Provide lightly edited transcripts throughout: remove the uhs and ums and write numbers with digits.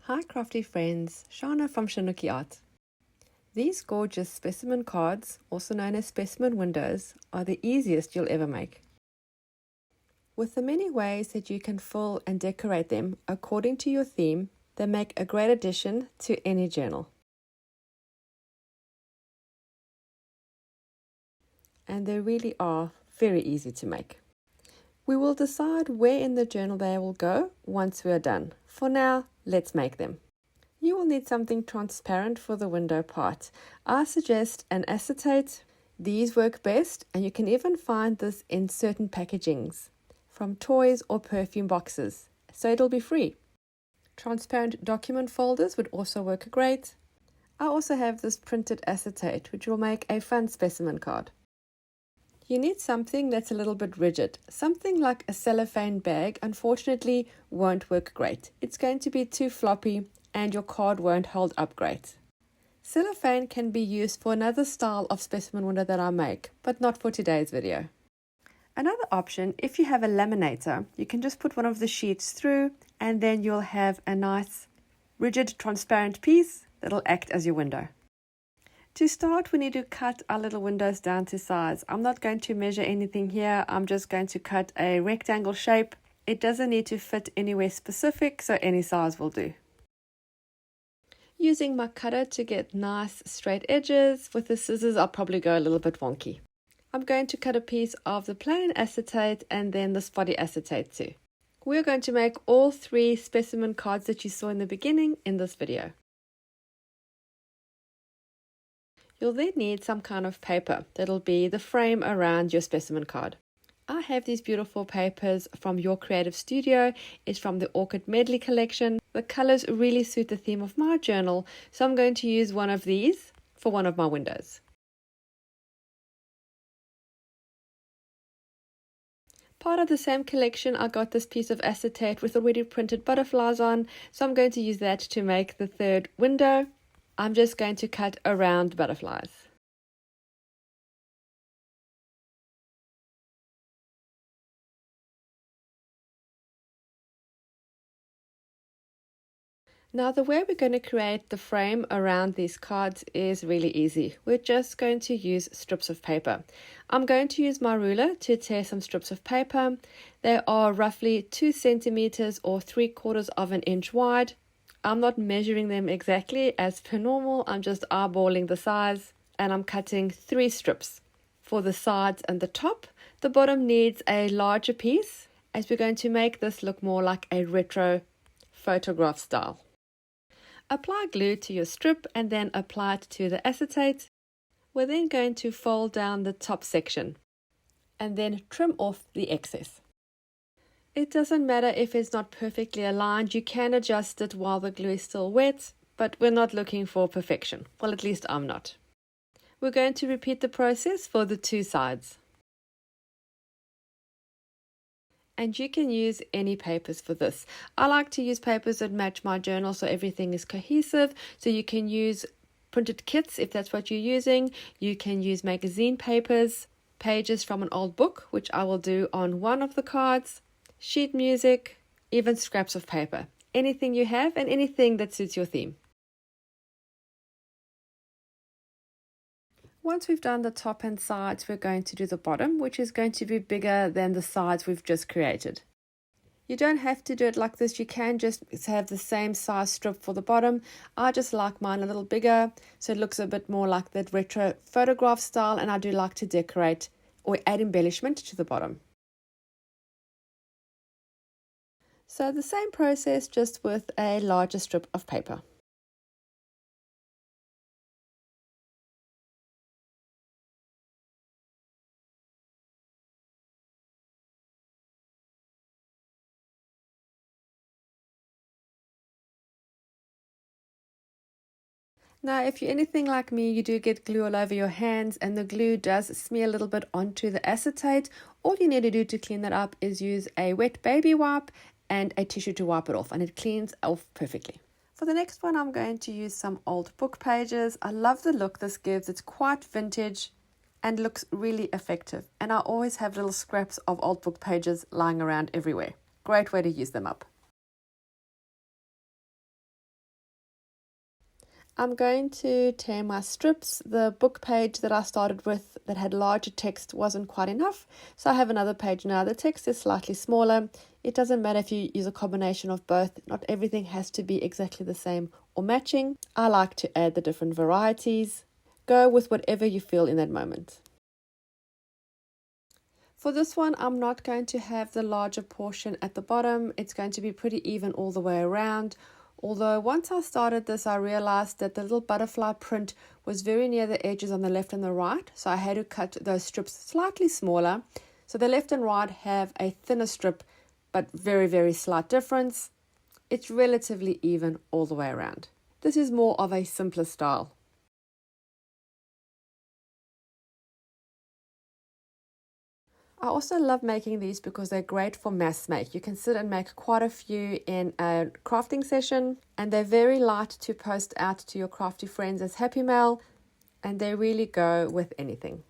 Hi crafty friends, Shana from ShanoukiArt. These gorgeous specimen cards, also known as specimen windows, are the easiest you'll ever make. With the many ways that you can fill and decorate them according to your theme, they make a great addition to any journal. And they really are very easy to make. We will decide where in the journal they will go once we are done. For now, let's make them. You will need something transparent for the window part. I suggest an acetate. These work best, and you can even find this in certain packagings, from toys or perfume boxes, so it'll be free. Transparent document folders would also work great. I also have this printed acetate, which will make a fun specimen card. You need something that's a little bit rigid. Something like a cellophane bag, unfortunately, won't work great. It's going to be too floppy and your card won't hold up great. Cellophane can be used for another style of specimen window that I make, but not for today's video. Another option, if you have a laminator, you can just put one of the sheets through and then you'll have a nice, rigid, transparent piece that'll act as your window. To start, we need to cut our little windows down to size. I'm not going to measure anything here. I'm just going to cut a rectangle shape. It doesn't need to fit anywhere specific, so any size will do. Using my cutter to get nice straight edges. With the scissors, I'll probably go a little bit wonky. I'm going to cut a piece of the plain acetate and then the spotty acetate too. We're going to make all three specimen cards that you saw in the beginning in this video. You'll then need some kind of paper that'll be the frame around your specimen card. I have these beautiful papers from Your Creative Studio. It's from the Orchid Medley collection. The colors really suit the theme of my journal, so I'm going to use one of these for one of my windows. Part of the same collection, I got this piece of acetate with already printed butterflies on, so I'm going to use that to make the third window. I'm just going to cut around butterflies. Now the way we're going to create the frame around these cards is really easy. We're just going to use strips of paper. I'm going to use my ruler to tear some strips of paper. They are roughly 2 centimeters or 3/4 of an inch wide. I'm not measuring them exactly as per normal. I'm just eyeballing the size and I'm cutting 3 strips for the sides and the top. The bottom needs a larger piece as we're going to make this look more like a retro photograph style. Apply glue to your strip and then apply it to the acetate. We're then going to fold down the top section and then trim off the excess. It doesn't matter if it's not perfectly aligned. You can adjust it while the glue is still wet, but we're not looking for perfection. Well, at least I'm not. We're going to repeat the process for the 2 sides. And you can use any papers for this. I like to use papers that match my journal so everything is cohesive. So you can use printed kits if that's what you're using. You can use magazine papers, pages from an old book, which I will do on one of the cards, sheet music, even scraps of paper. Anything you have and anything that suits your theme. Once we've done the top and sides, we're going to do the bottom, which is going to be bigger than the sides we've just created. You don't have to do it like this. You can just have the same size strip for the bottom. I just like mine a little bigger, so it looks a bit more like that retro photograph style, and I do like to decorate or add embellishment to the bottom. So the same process, just with a larger strip of paper. Now, if you're anything like me, you do get glue all over your hands and the glue does smear a little bit onto the acetate. All you need to do to clean that up is use a wet baby wipe and a tissue to wipe it off, and it cleans off perfectly. For the next one, I'm going to use some old book pages. I love the look this gives. It's quite vintage and looks really effective. And I always have little scraps of old book pages lying around everywhere. Great way to use them up. I'm going to tear my strips. The book page that I started with that had larger text wasn't quite enough, so I have another page now. The text is slightly smaller. It doesn't matter if you use a combination of both. Not everything has to be exactly the same or matching. I like to add the different varieties. Go with whatever you feel in that moment. For this one, I'm not going to have the larger portion at the bottom. It's going to be pretty even all the way around. Although once I started this, I realized that the little butterfly print was very near the edges on the left and the right. So I had to cut those strips slightly smaller. So the left and right have a thinner strip, but very, very slight difference. It's relatively even all the way around. This is more of a simpler style. I also love making these because they're great for mass make. You can sit and make quite a few in a crafting session, and they're very light to post out to your crafty friends as happy mail, and they really go with anything.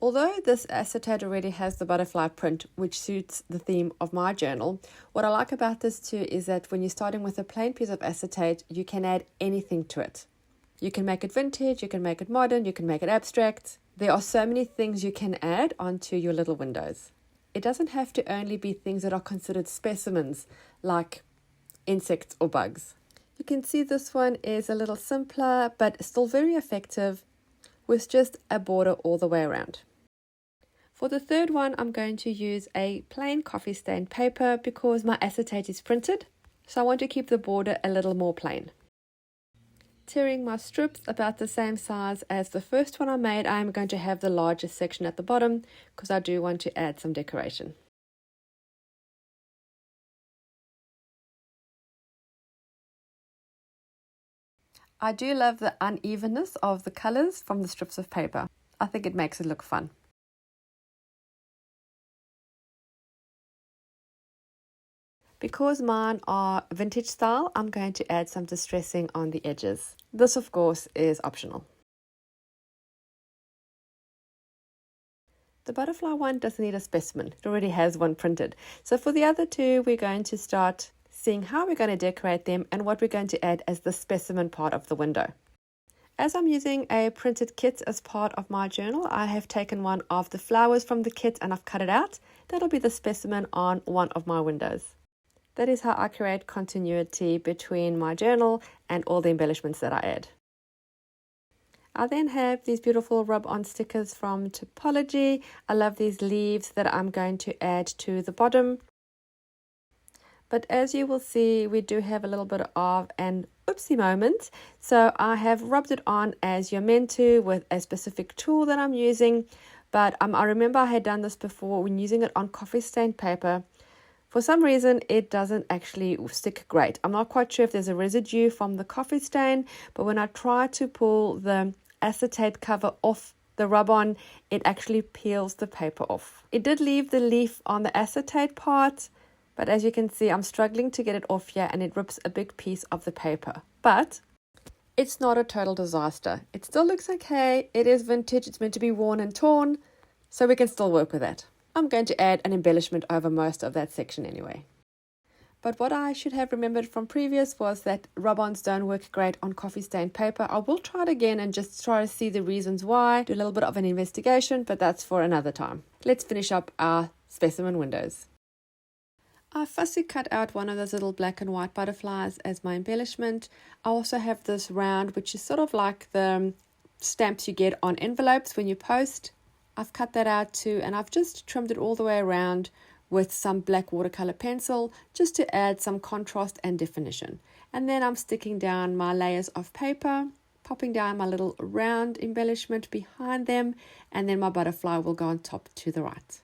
Although this acetate already has the butterfly print, which suits the theme of my journal, what I like about this too is that when you're starting with a plain piece of acetate, you can add anything to it. You can make it vintage, you can make it modern, you can make it abstract. There are so many things you can add onto your little windows. It doesn't have to only be things that are considered specimens, like insects or bugs. You can see this one is a little simpler, but still very effective, with just a border all the way around. For the third one, I'm going to use a plain coffee stain paper because my acetate is printed, so I want to keep the border a little more plain. Tearing my strips about the same size as the first one I made, I'm going to have the largest section at the bottom because I do want to add some decoration. I do love the unevenness of the colors from the strips of paper. I think it makes it look fun. Because mine are vintage style, I'm going to add some distressing on the edges. This, of course, is optional. The butterfly one doesn't need a specimen. It already has one printed. So for the other two, we're going to start seeing how we're going to decorate them and what we're going to add as the specimen part of the window. As I'm using a printed kit as part of my journal, I have taken one of the flowers from the kit and I've cut it out. That'll be the specimen on one of my windows. That is how I create continuity between my journal and all the embellishments that I add. I then have these beautiful rub-on stickers from Taperlogy. I love these leaves that I'm going to add to the bottom. But as you will see, we do have a little bit of an oopsie moment. So I have rubbed it on as you're meant to with a specific tool that I'm using. But I remember I had done this before when using it on coffee stained paper. For some reason, it doesn't actually stick great. I'm not quite sure if there's a residue from the coffee stain, but when I try to pull the acetate cover off the rub-on, it actually peels the paper off. It did leave the leaf on the acetate part, but as you can see, I'm struggling to get it off here and it rips a big piece of the paper. But it's not a total disaster. It still looks okay. It is vintage. It's meant to be worn and torn, so we can still work with that. I'm going to add an embellishment over most of that section anyway. But what I should have remembered from previous was that rub-ons don't work great on coffee stained paper. I will try it again and just try to see the reasons why, do a little bit of an investigation, but that's for another time. Let's finish up our specimen windows. I fussy cut out one of those little black and white butterflies as my embellishment. I also have this round, which is sort of like the stamps you get on envelopes when you post. I've cut that out too, and I've just trimmed it all the way around with some black watercolor pencil just to add some contrast and definition. And then I'm sticking down my layers of paper, popping down my little round embellishment behind them, and then my butterfly will go on top to the right.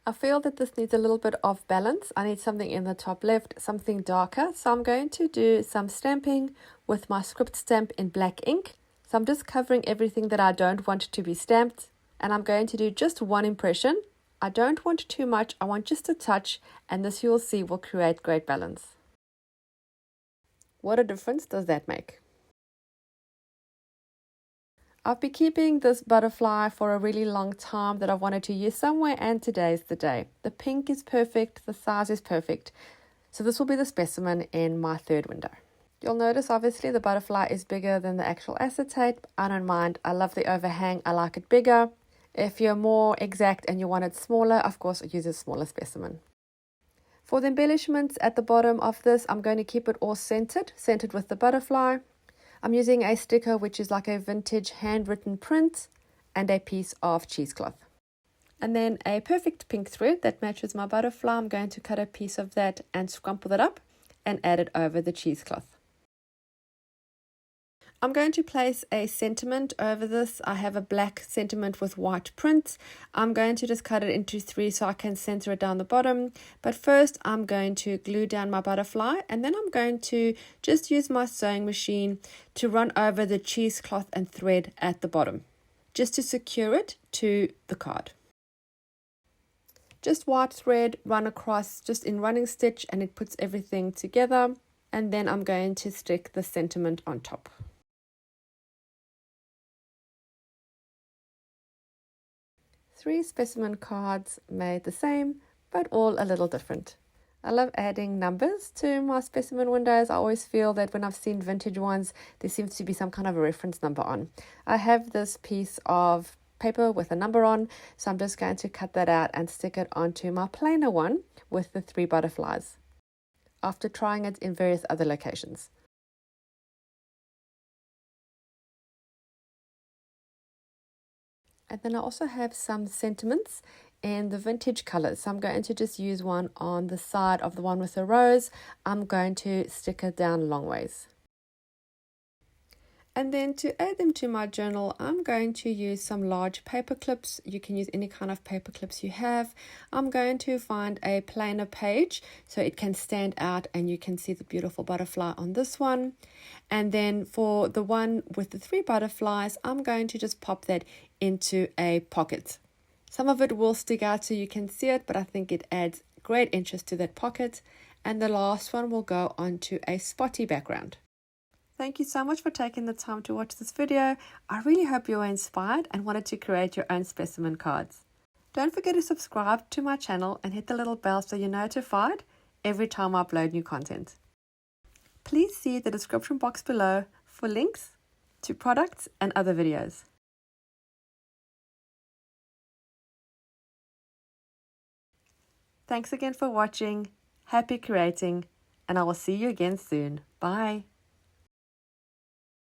I feel that this needs a little bit of balance. I need something in the top left, something darker. So I'm going to do some stamping with my script stamp in black ink. So I'm just covering everything that I don't want to be stamped. And I'm going to do just one impression. I don't want too much. I want just a touch. And this you will see will create great balance. What a difference does that make? I've been keeping this butterfly for a really long time that I wanted to use somewhere, and today's the day. The pink is perfect, the size is perfect. So this will be the specimen in my third window. You'll notice obviously the butterfly is bigger than the actual acetate. I don't mind. I love the overhang. I like it bigger. If you're more exact and you want it smaller, of course use a smaller specimen. For the embellishments at the bottom of this, I'm going to keep it all centered with the butterfly. I'm using a sticker which is like a vintage handwritten print and a piece of cheesecloth. And then a perfect pink thread that matches my butterfly. I'm going to cut a piece of that and scrumple that up and add it over the cheesecloth. I'm going to place a sentiment over this. I have a black sentiment with white print. I'm going to just cut it into 3 so I can center it down the bottom. But first I'm going to glue down my butterfly, and then I'm going to just use my sewing machine to run over the cheesecloth and thread at the bottom, just to secure it to the card. Just white thread run across just in running stitch, and it puts everything together. And then I'm going to stick the sentiment on top. 3 specimen cards made the same, but all a little different. I love adding numbers to my specimen windows. I always feel that when I've seen vintage ones, there seems to be some kind of a reference number on. I have this piece of paper with a number on, so I'm just going to cut that out and stick it onto my plainer one with the 3 butterflies, after trying it in various other locations. And then I also have some sentiments in the vintage colors. So I'm going to just use one on the side of the one with the rose. I'm going to stick it down long ways. And then to add them to my journal, I'm going to use some large paper clips. You can use any kind of paper clips you have. I'm going to find a plainer page so it can stand out and you can see the beautiful butterfly on this one. And then for the one with the 3 butterflies, I'm going to just pop that into a pocket. Some of it will stick out so you can see it, but I think it adds great interest to that pocket. And the last one will go onto a spotty background. Thank you so much for taking the time to watch this video. I really hope you were inspired and wanted to create your own specimen cards. Don't forget to subscribe to my channel and hit the little bell so you're notified every time I upload new content. Please see the description box below for links to products and other videos. Thanks again for watching. Happy creating, and I will see you again soon. Bye.